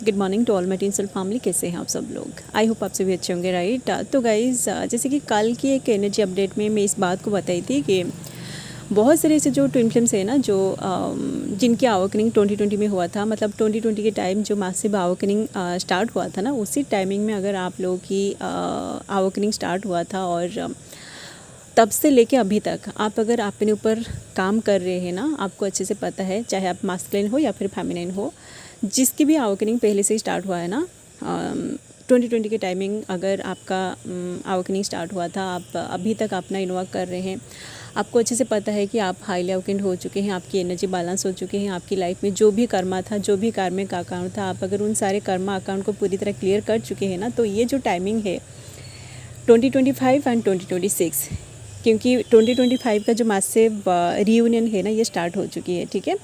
Good morning to all my teen cell family. कैसे हैं आप सब लोग? आई होप आप सभी अच्छे होंगे, राइट। तो गाइज़, जैसे कि कल की एक एनर्जी अपडेट में मैं इस बात को बताई थी कि बहुत सारे ऐसे जो ट्विन फ्लेम्स है ना, जो जिनकी अवेकनिंग 2020 में हुआ था, मतलब 2020 के टाइम जो मैसिव अवेकनिंग स्टार्ट हुआ था ना, उसी टाइमिंग में अगर आप लोगों की अवेकनिंग स्टार्ट हुआ था और तब से लेके अभी तक आप अगर अपने ऊपर काम कर रहे हैं ना, आपको अच्छे से पता है, चाहे आप मास्कुलिन हो या फिर फेमिनिन हो, जिसकी भी अवेकनिंग पहले से ही स्टार्ट हुआ है ना, 2020 के टाइमिंग अगर आपका अवेकनिंग स्टार्ट हुआ था, आप अभी तक अपना इन्वॉल्व कर रहे हैं, आपको अच्छे से पता है कि आप हाईली अवेकेंड हो चुके हैं, आपकी एनर्जी बैलेंस हो चुके हैं, आपकी लाइफ में जो भी कर्मा था, जो भी कार्मिक अकाउंट था, आप अगर उन सारे कर्मा अकाउंट को पूरी तरह क्लियर कर चुके हैं ना, तो ये जो टाइमिंग है 2025 एंड 2026, क्योंकि 2025 का जो मैसिव रीयूनियन है ना, ये स्टार्ट हो चुकी है। ठीक है,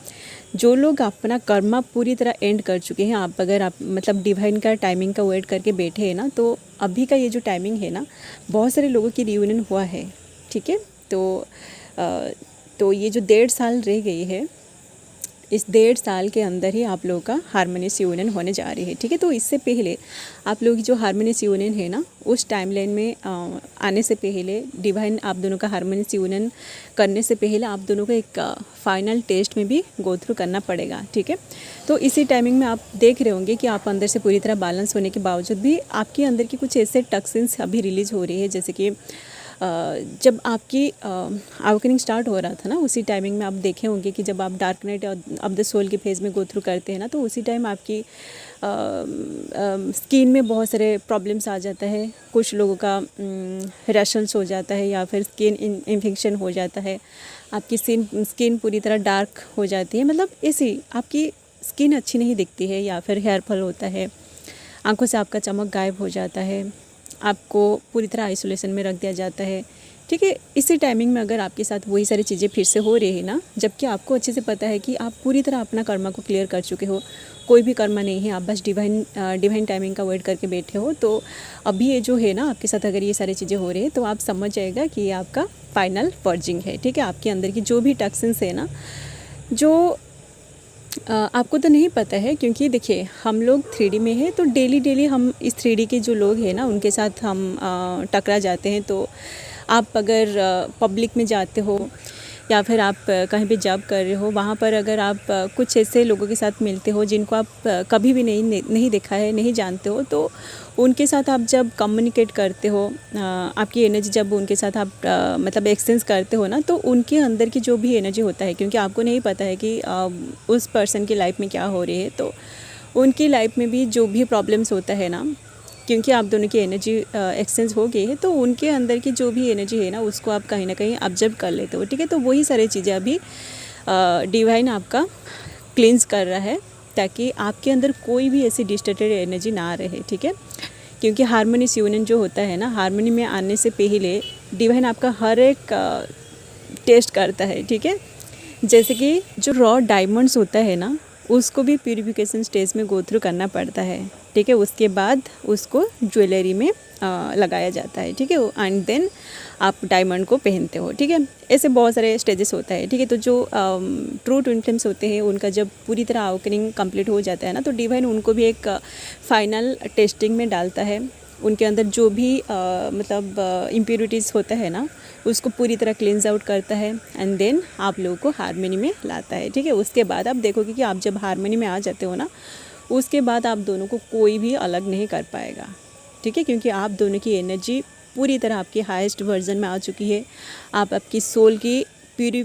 जो लोग अपना कर्मा पूरी तरह एंड कर चुके हैं, आप अगर आप मतलब डिवाइन का टाइमिंग का वेट करके बैठे हैं ना, तो अभी का ये जो टाइमिंग है ना, बहुत सारे लोगों की रीयूनियन हुआ है। ठीक है, तो ये जो 1.5 साल रह गई है, इस 1.5 साल के अंदर ही आप लोगों का हार्मोनियस यूनियन होने जा रही है। ठीक है, तो इससे पहले आप लोगों की जो हार्मोनियस यूनियन है ना, उस टाइमलाइन में आने से पहले, डिवाइन आप दोनों का हार्मोनियस यूनियन करने से पहले आप दोनों को एक फाइनल टेस्ट में भी गो थ्रू करना पड़ेगा। ठीक है, तो इसी टाइमिंग में आप देख रहे होंगे कि आप अंदर से पूरी तरह बैलेंस होने के बावजूद भी आपके अंदर की कुछ ऐसे टॉक्सिन्स अभी रिलीज़ हो रही है, जैसे कि जब आपकी अवेकनिंग स्टार्ट हो रहा था ना, उसी टाइमिंग में आप देखे होंगे कि जब आप dark night of the soul के फेज़ में गो थ्रू करते हैं ना, तो उसी टाइम आपकी स्किन में बहुत सारे प्रॉब्लम्स आ जाता है। कुछ लोगों का रैशेस हो जाता है या फिर स्किन इन्फेक्शन हो जाता है, आपकी स्किन पूरी तरह डार्क हो जाती है, मतलब ऐसी आपकी स्किन अच्छी नहीं दिखती है, या फिर हेयर फॉल होता है, आंखों से आपका चमक गायब हो जाता है, आपको पूरी तरह आइसोलेशन में रख दिया जाता है। ठीक है, इसी टाइमिंग में अगर आपके साथ वही सारी चीज़ें फिर से हो रही है ना, जबकि आपको अच्छे से पता है कि आप पूरी तरह अपना कर्मा को क्लियर कर चुके हो, कोई भी कर्मा नहीं है, आप बस डिवाइन टाइमिंग का वेट करके बैठे हो, तो अभी ये जो है ना आपके साथ अगर ये सारी चीज़ें हो रही है, तो आप समझ जाएगा कि ये आपका फाइनल पर्जिंग है। ठीक है, आपके अंदर की जो भी टॉक्सिन्स है ना, जो आपको तो नहीं पता है, क्योंकि देखिए हम लोग 3D में है, तो डेली हम इस 3D के जो लोग हैं ना, उनके साथ हम टकरा जाते हैं। तो आप अगर पब्लिक में जाते हो या फिर आप कहीं भी जॉब कर रहे हो, वहाँ पर अगर आप कुछ ऐसे लोगों के साथ मिलते हो जिनको आप कभी भी नहीं देखा है, नहीं जानते हो, तो उनके साथ आप जब कम्युनिकेट करते हो, आपकी एनर्जी जब उनके साथ आप मतलब एक्सचेंज करते हो ना, तो उनके अंदर की जो भी एनर्जी होता है, क्योंकि आपको नहीं पता है कि उस पर्सन की लाइफ में क्या हो रही है, तो उनकी लाइफ में भी जो भी प्रॉब्लम्स होता है ना, क्योंकि आप दोनों की एनर्जी एक्सचेंज हो गई है, तो उनके अंदर की जो भी एनर्जी है ना, उसको आप कहीं ना कहीं ऑब्जर्व कर लेते हो। ठीक है, तो वही सारी चीज़ें अभी डिवाइन आपका क्लींस कर रहा है, ताकि आपके अंदर कोई भी ऐसी डिस्टर्टेड एनर्जी ना रहे। ठीक है, क्योंकि हार्मोनियस यूनियन जो होता है ना, हार्मनी में आने से पहले डिवाइन आपका हर एक टेस्ट करता है। ठीक है, जैसे कि जो रॉ डायमंड्स होता है ना, उसको भी प्यूरिफिकेशन स्टेज में गो थ्रू करना पड़ता है। ठीक है, उसके बाद उसको ज्वेलरी में लगाया जाता है। ठीक है, एंड देन आप डायमंड को पहनते हो। ठीक है, ऐसे बहुत सारे स्टेजेस होता है। ठीक है, तो जो ट्रू ट्विन फ्लेम्स होते हैं, उनका जब पूरी तरह अवेकनिंग कंप्लीट हो जाता है ना, तो डिवाइन उनको भी एक फाइनल टेस्टिंग में डालता है। उनके अंदर जो भी मतलब इम्प्योरिटीज़ होता है ना, उसको पूरी तरह क्लींस आउट करता है, एंड देन आप लोगों को हार्मनी में लाता है। ठीक है, उसके बाद आप देखोगे कि आप जब हार्मनी में आ जाते हो ना, उसके बाद आप दोनों को कोई भी अलग नहीं कर पाएगा। ठीक है, क्योंकि आप दोनों की एनर्जी पूरी तरह आपकी हाईएस्ट वर्जन में आ चुकी है, आप आपकी सोल की प्यूरी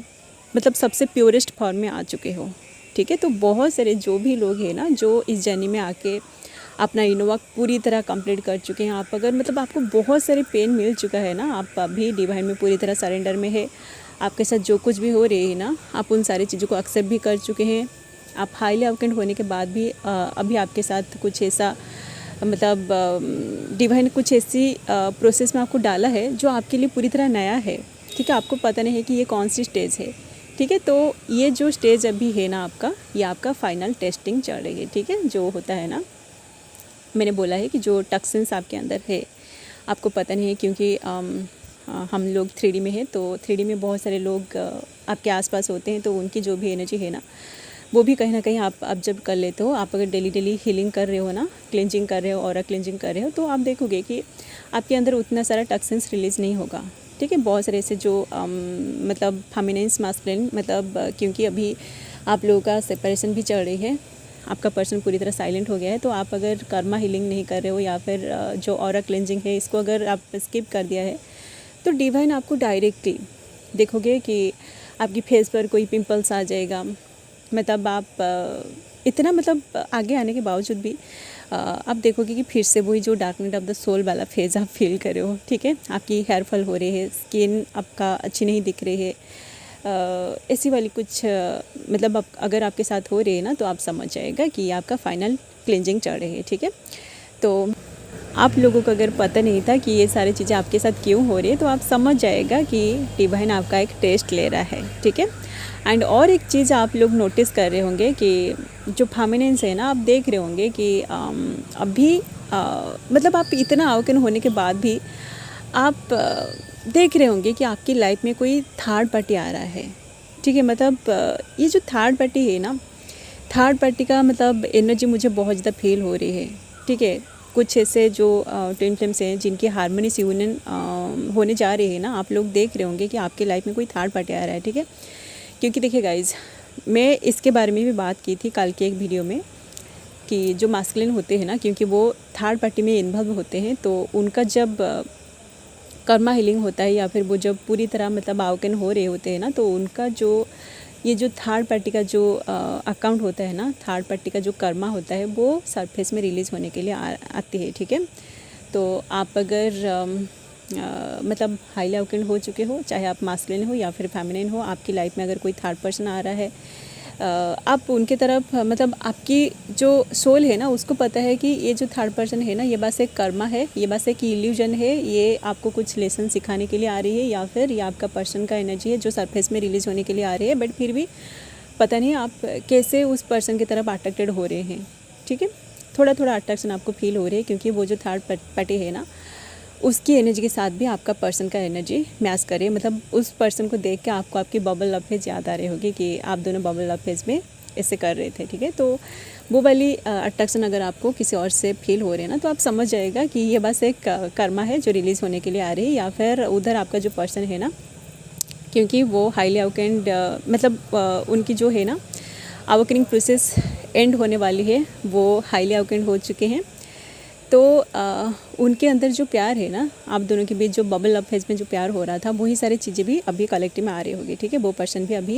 मतलब सबसे प्योरेस्ट फॉर्म में आ चुके हो। ठीक है, तो बहुत सारे जो भी लोग हैं ना, जो इस जर्नी में आके अपना इनोवा पूरी तरह कंप्लीट कर चुके हैं, आप अगर मतलब आपको बहुत सारे पेन मिल चुका है ना, आप अभी डिवाइन में पूरी तरह सरेंडर में है, आपके साथ जो कुछ भी हो रही है ना, आप उन सारी चीज़ों को एक्सेप्ट भी कर चुके हैं, आप हाईली अवेकेंड होने के बाद भी अभी आपके साथ कुछ ऐसा मतलब डिवाइन कुछ ऐसी प्रोसेस में आपको डाला है जो आपके लिए पूरी तरह नया है। ठीक है, आपको पता नहीं है कि ये कौन सी स्टेज है। ठीक है, तो ये जो स्टेज अभी है ना आपका, ये आपका फाइनल टेस्टिंग चल रही है। ठीक है, जो होता है ना, मैंने बोला है कि जो टॉक्सिन्स आपके अंदर है, आपको पता नहीं है, क्योंकि हम लोग 3D में है, तो 3D में बहुत सारे लोग आपके आसपास होते हैं, तो उनकी जो भी एनर्जी है ना, वो भी कहीं ना कहीं आप जब कर लेते हो, आप अगर डेली हीलिंग कर रहे हो ना, क्लेंजिंग कर रहे हो, ऑरा क्लेंजिंग कर रहे हो, तो आप देखोगे कि आपके अंदर उतना सारा टॉक्सिन्स रिलीज़ नहीं होगा। ठीक है, बहुत सारे ऐसे जो मतलब फेमिनिन्स मास्कुलिन, मतलब क्योंकि अभी आप लोगों का सेपरेशन भी चल रही है, आपका पर्सन पूरी तरह साइलेंट हो गया है, तो आप अगर कर्मा हीलिंग नहीं कर रहे हो या फिर जो ऑरा क्लेंजिंग है इसको अगर आप स्किप कर दिया है, तो डिवाइन आपको डायरेक्टली देखोगे कि आपकी फेस पर कोई पिंपल्स आ जाएगा। मतलब आप इतना मतलब आगे आने के बावजूद भी आप देखोगे कि फिर से वही जो डार्कनेस ऑफ द सोल वाला फेज़ आप फील कर रहे हो। ठीक है, आपकी हेयर फॉल हो रही है, स्किन आपका अच्छी नहीं दिख रही है, ऐसी वाली कुछ मतलब आप अगर आपके साथ हो रही है ना, तो आप समझ जाएगा कि आपका फाइनल क्लेंजिंग चल रही है। ठीक है, तो आप लोगों को अगर पता नहीं था कि ये सारी चीज़ें आपके साथ क्यों हो रही है, तो आप समझ जाएगा कि डिवाइन आपका एक टेस्ट ले रहा है। ठीक है, एंड और एक चीज़ आप लोग नोटिस कर रहे होंगे कि जो फेमिनिन्स है ना, आप देख रहे होंगे कि अभी मतलब आप इतना अवेकन होने के बाद भी आप देख रहे होंगे कि आपकी लाइफ में कोई थर्ड पार्टी आ रहा है। ठीक है, मतलब ये जो थर्ड पार्टी है ना, थर्ड पार्टी का मतलब एनर्जी मुझे बहुत ज़्यादा फील हो रही है। ठीक है, कुछ ऐसे जो ट्विन फ्लेम्स हैं जिनकी हार्मोनियस यूनियन होने जा रही है ना, आप लोग देख रहे होंगे कि आपकी लाइफ में कोई थर्ड पार्टी आ रहा है। ठीक है, क्योंकि देखिए गाइज, मैं इसके बारे में भी बात की थी कल के एक वीडियो में कि जो मास्कुलिन होते हैं ना, क्योंकि वो थर्ड पार्टी में इन्वॉल्व होते हैं, तो उनका जब कर्मा हीलिंग होता है या फिर वो जब पूरी तरह मतलब अवेकन हो रहे होते हैं ना, तो उनका जो ये जो थर्ड पार्टी का जो अकाउंट होता है ना, थर्ड पार्टी का जो कर्मा होता है, वो सरफेस में रिलीज़ होने के लिए आती है। ठीक है, तो आप अगर मतलब हाईली अवेकन हो चुके हो, चाहे आप मास्कुलिन हो या फिर फेमिनिन हो, आपकी लाइफ में अगर कोई थर्ड पर्सन आ रहा है, आप उनके तरफ मतलब आपकी जो सोल है ना, उसको पता है कि ये जो थर्ड पर्सन है ना, ये बस एक कर्मा है, ये बस एक इल्यूजन है, ये आपको कुछ लेसन सिखाने के लिए आ रही है, या फिर ये आपका पर्सन का एनर्जी है जो सरफेस में रिलीज़ होने के लिए आ रही है। बट फिर भी पता नहीं आप कैसे उस पर्सन की तरफ अट्रैक्टेड हो रहे हैं। ठीक है, थोड़ा थोड़ा अट्रैक्शन आपको फील हो रही है, क्योंकि वो जो थर्ड पार्टी है ना, उसकी एनर्जी के साथ भी आपका पर्सन का एनर्जी मैच करे। मतलब उस पर्सन को देख के आपको आपकी बबल लव फेज याद आ रही होगी कि आप दोनों बबल लव फेज में ऐसे कर रहे थे। ठीक है, तो वो वाली अट्रैक्शन अगर आपको किसी और से फील हो रहे हैं ना, तो आप समझ जाएगा कि ये बस एक कर्मा है जो रिलीज़ होने के लिए आ रही है, या फिर उधर आपका जो पर्सन है ना, क्योंकि वो हाईली अवेकन्ड मतलब उनकी जो है ना अवेकनिंग प्रोसेस एंड होने वाली है, वो हाईली अवेकन्ड हो चुके हैं। तो उनके अंदर जो प्यार है ना, आप दोनों के बीच जो बबल लव फेज में जो प्यार हो रहा था, वही सारी चीज़ें भी अभी कलेक्टिव में आ रही होगी। ठीक है, वो पर्सन भी अभी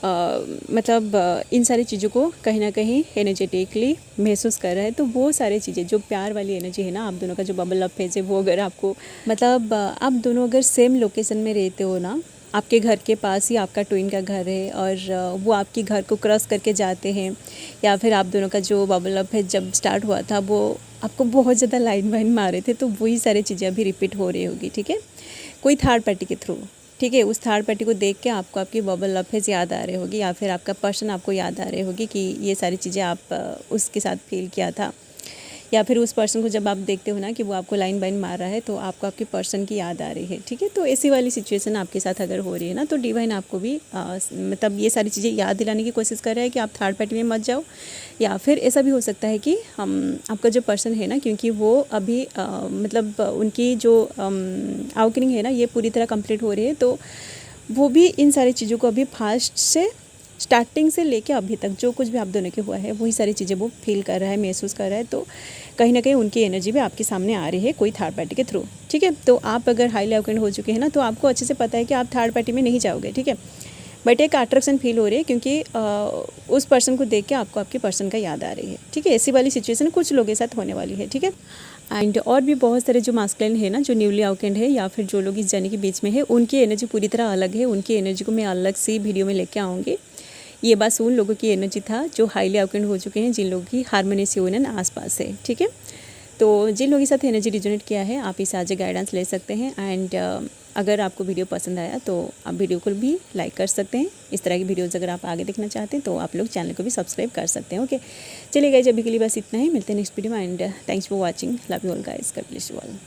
मतलब इन सारी चीज़ों को कहीं ना कहीं एनर्जेटिकली महसूस कर रहा है। तो वो सारी चीज़ें जो प्यार वाली एनर्जी है ना, आप दोनों का जो बबल लव फेज है, वो अगर आपको मतलब आप दोनों अगर सेम लोकेशन में रहते हो ना, आपके घर के पास ही आपका ट्विन का घर है और वो आपके घर को क्रॉस करके जाते हैं, या फिर आप दोनों का जो बबल अप है जब स्टार्ट हुआ था, वो आपको बहुत ज़्यादा लाइन वाइन मारे थे, तो वही सारी चीज़ें अभी रिपीट हो रही होगी। ठीक है, कोई थर्ड पार्टी के थ्रू। ठीक है, उस थर्ड पार्टी को देख के आपको आपकी बबल लव फेज याद आ रही होगी, या फिर आपका पर्सन आपको याद आ रही होगी कि ये सारी चीज़ें आप उसके साथ फील किया था, या फिर उस पर्सन को जब आप देखते हो ना कि वो आपको लाइन बाइन मार रहा है, तो आपको आपके पर्सन की याद आ रही है। ठीक है, तो ऐसी वाली सिचुएशन आपके साथ अगर हो रही है ना, तो डिवाइन आपको भी मतलब ये सारी चीज़ें याद दिलाने की कोशिश कर रहा है कि आप थर्ड पार्टी में मत जाओ, या फिर ऐसा भी हो सकता है कि आपका जो पर्सन है ना, क्योंकि वो अभी मतलब उनकी जो अवेकनिंग है ना, ये पूरी तरह कंप्लीट हो रही है, तो वो भी इन सारी चीज़ों को अभी फास्ट से स्टार्टिंग से लेके अभी तक जो कुछ भी आप दोनों के हुआ है, वही सारी चीज़ें वो फील कर रहा है, महसूस कर रहा है। तो कहीं ना कहीं उनकी एनर्जी भी आपके सामने आ रही है कोई थर्ड पार्टी के थ्रू। ठीक है, तो आप अगर हाईली अवेकन्ड हो चुके हैं ना, तो आपको अच्छे से पता है कि आप थर्ड पार्टी में नहीं जाओगे। ठीक है, बट एक अट्रैक्शन फील हो रही है, क्योंकि उस पर्सन को देख के आपको आपके पर्सन का याद आ रही है। ठीक है, ऐसी वाली सिचुएशन कुछ लोगों के साथ होने वाली है। ठीक है, एंड और भी बहुत सारे जो मास्कुलिन है ना, जो न्यूली अवेकन्ड है या फिर जो लोग इस जर्नी के बीच में है, उनकी एनर्जी पूरी तरह अलग है। उनकी एनर्जी को मैं अलग से वीडियो में लेके आऊँगी। ये बस उन लोगों की एनर्जी था जो हाईली अवेकन्ड हो चुके हैं, जिन लोगों की हार्मोनियस यूनियन आसपास है। ठीक है, तो जिन लोगों के साथ एनर्जी रिजोनेट किया है, आप इस आज गाइडेंस ले सकते हैं। एंड अगर आपको वीडियो पसंद आया तो आप वीडियो को भी लाइक कर सकते हैं। इस तरह की वीडियोज़ अगर आप आगे देखना चाहते हैं तो आप लोग चैनल को भी सब्सक्राइब कर सकते हैं। ओके, चलिए गाइस, अभी के लिए बस इतना ही, मिलते हैं नेक्स्ट वीडियो में। And thanks for watching, love you all guys, God bless you all.